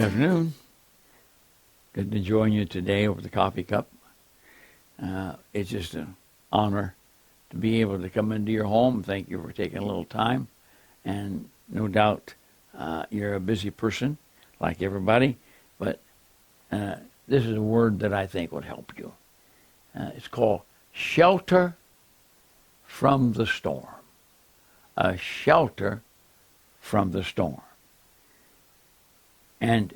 Good afternoon. Good to join you today over the coffee cup. It's just an honor to be able to come into your home. Thank you for taking a little time. And no doubt you're a busy person like everybody, but this is a word that I think would help you. It's called shelter from the storm. A shelter from the storm. And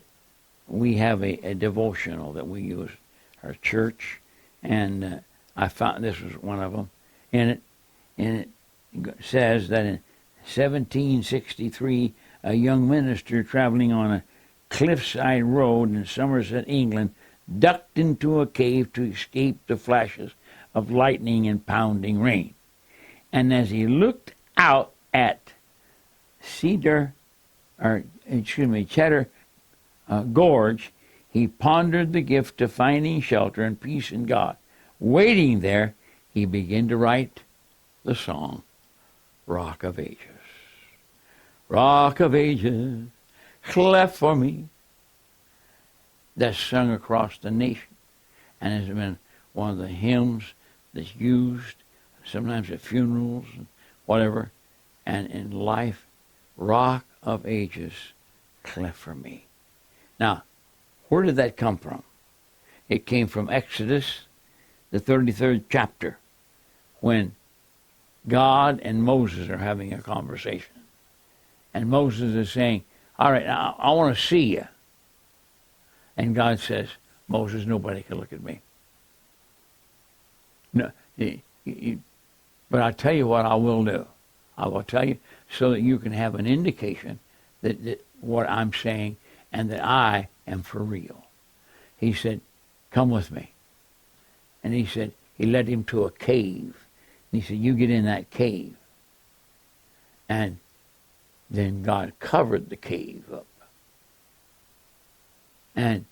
we have a devotional that we use at our church, and I found this was one of them. And it says that in 1763, a young minister traveling on a cliffside road in Somerset, England, ducked into a cave to escape the flashes of lightning and pounding rain. And as he looked out at Cheddar Gorge, he pondered the gift of finding shelter and peace in God. Waiting there, he began to write the song, Rock of Ages. Rock of Ages, cleft for me. That's sung across the nation and has been one of the hymns that's used sometimes at funerals and whatever, and in life, Rock of Ages, cleft for me. Now, where did that come from? It came from Exodus, the 33rd chapter, when God and Moses are having a conversation. And Moses is saying, all right, now I want to see you. And God says, Moses, nobody can look at me. No, but I'll tell you what I will do. I will tell you so that you can have an indication that what I'm saying and that I am for real. He said, come with me. And he said, he led him to a cave. And he said, you get in that cave. And then God covered the cave up. And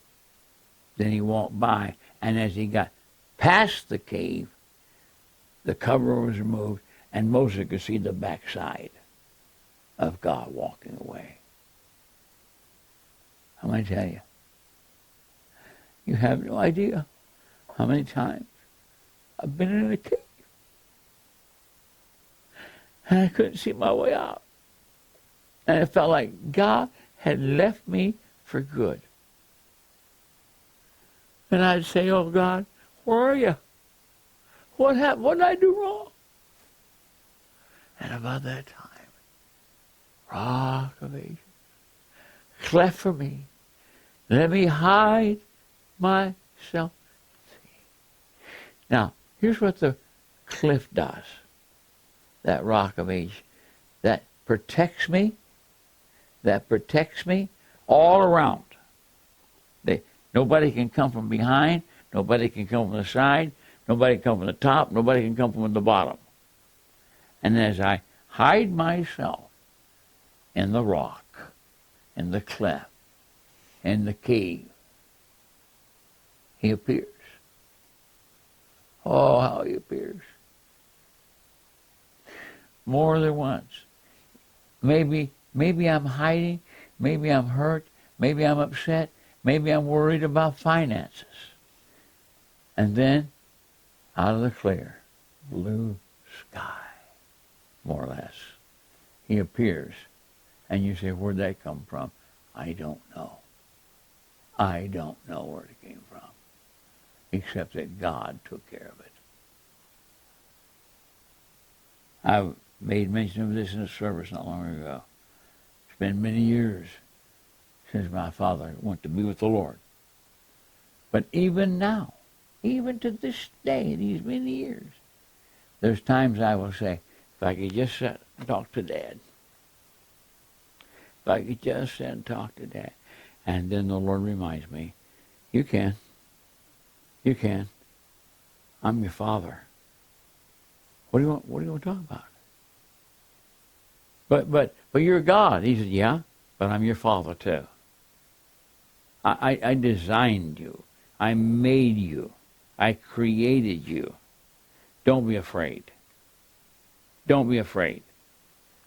then he walked by, and as he got past the cave, the cover was removed, and Moses could see the backside of God walking away. I'm going to tell you, you have no idea how many times I've been in a cave, and I couldn't see my way out. And it felt like God had left me for good. And I'd say, oh God, where are you? What happened? What did I do wrong? And about that time, Rock of Ages, cleft for me. Let me hide myself. Now, here's what the cliff does. That Rock of Ages. That protects me. That protects me all around. Nobody can come from behind. Nobody can come from the side. Nobody can come from the top. Nobody can come from the bottom. And as I hide myself in the rock, in the cleft, in the cave, he appears. Oh, how he appears. More than once. Maybe I'm hiding. Maybe I'm hurt. Maybe I'm upset. Maybe I'm worried about finances. And then, out of the clear, blue sky, more or less, he appears. And you say, where'd that come from? I don't know. I don't know where it came from, except that God took care of it. I've made mention of this in a service not long ago. It's been many years since my father went to be with the Lord. But even now, even to this day, these many years, there's times I will say, if I could just sit and talk to Dad. If I could just sit and talk to Dad. And then the Lord reminds me, you can. You can. I'm your father. What do you want to talk about? But you're God. He said, yeah, but I'm your father too. I designed you. I made you. I created you. Don't be afraid. Don't be afraid.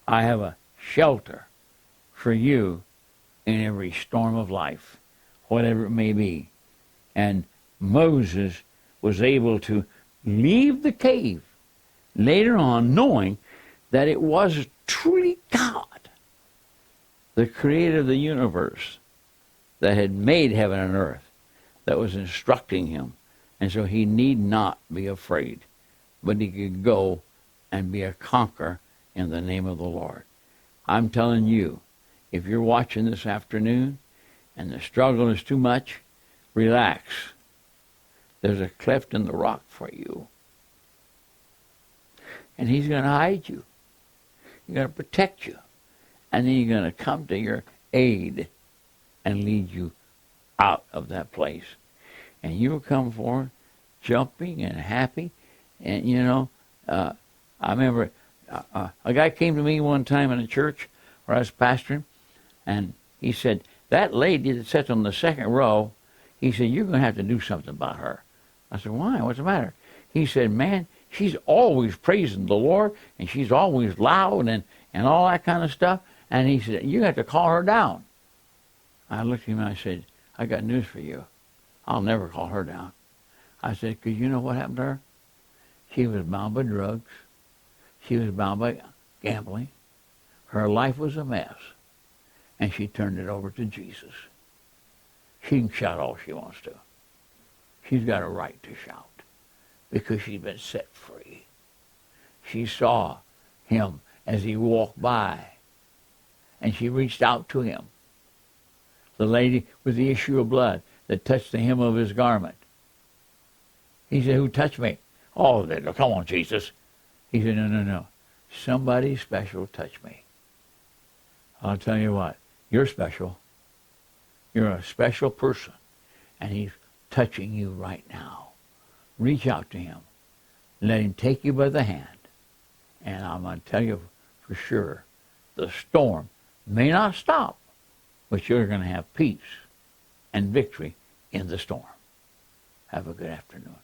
I have a shelter for you in every storm of life, whatever it may be. And Moses was able to leave the cave later on knowing that it was truly God, the creator of the universe, that had made heaven and earth, that was instructing him. And so he need not be afraid, but he could go and be a conqueror in the name of the Lord. I'm telling you, if you're watching this afternoon and the struggle is too much, relax. There's a cleft in the rock for you. And he's going to hide you. He's going to protect you. And then he's going to come to your aid and lead you out of that place. And you'll come forward jumping and happy. And, I remember a guy came to me one time in a church where I was pastoring, and he said, that lady that sits on the second row, he said, you're going to have to do something about her. I said, why? What's the matter? He said, man, she's always praising the Lord, and she's always loud and all that kind of stuff. And he said, you have to call her down. I looked at him and I said, I got news for you. I'll never call her down. I said, because you know what happened to her? She was bound by drugs. She was bound by gambling. Her life was a mess. And she turned it over to Jesus. She can shout all she wants to. She's got a right to shout because she's been set free. She saw him as he walked by, and she reached out to him. The lady with the issue of blood that touched the hem of his garment. He said, who touched me? Oh, come on, Jesus. He said, no. Somebody special touched me. I'll tell you what, you're special. You're a special person, and he's touching you right now. Reach out to him. Let him take you by the hand. And I'm going to tell you for sure, the storm may not stop, but you're going to have peace and victory in the storm. Have a good afternoon.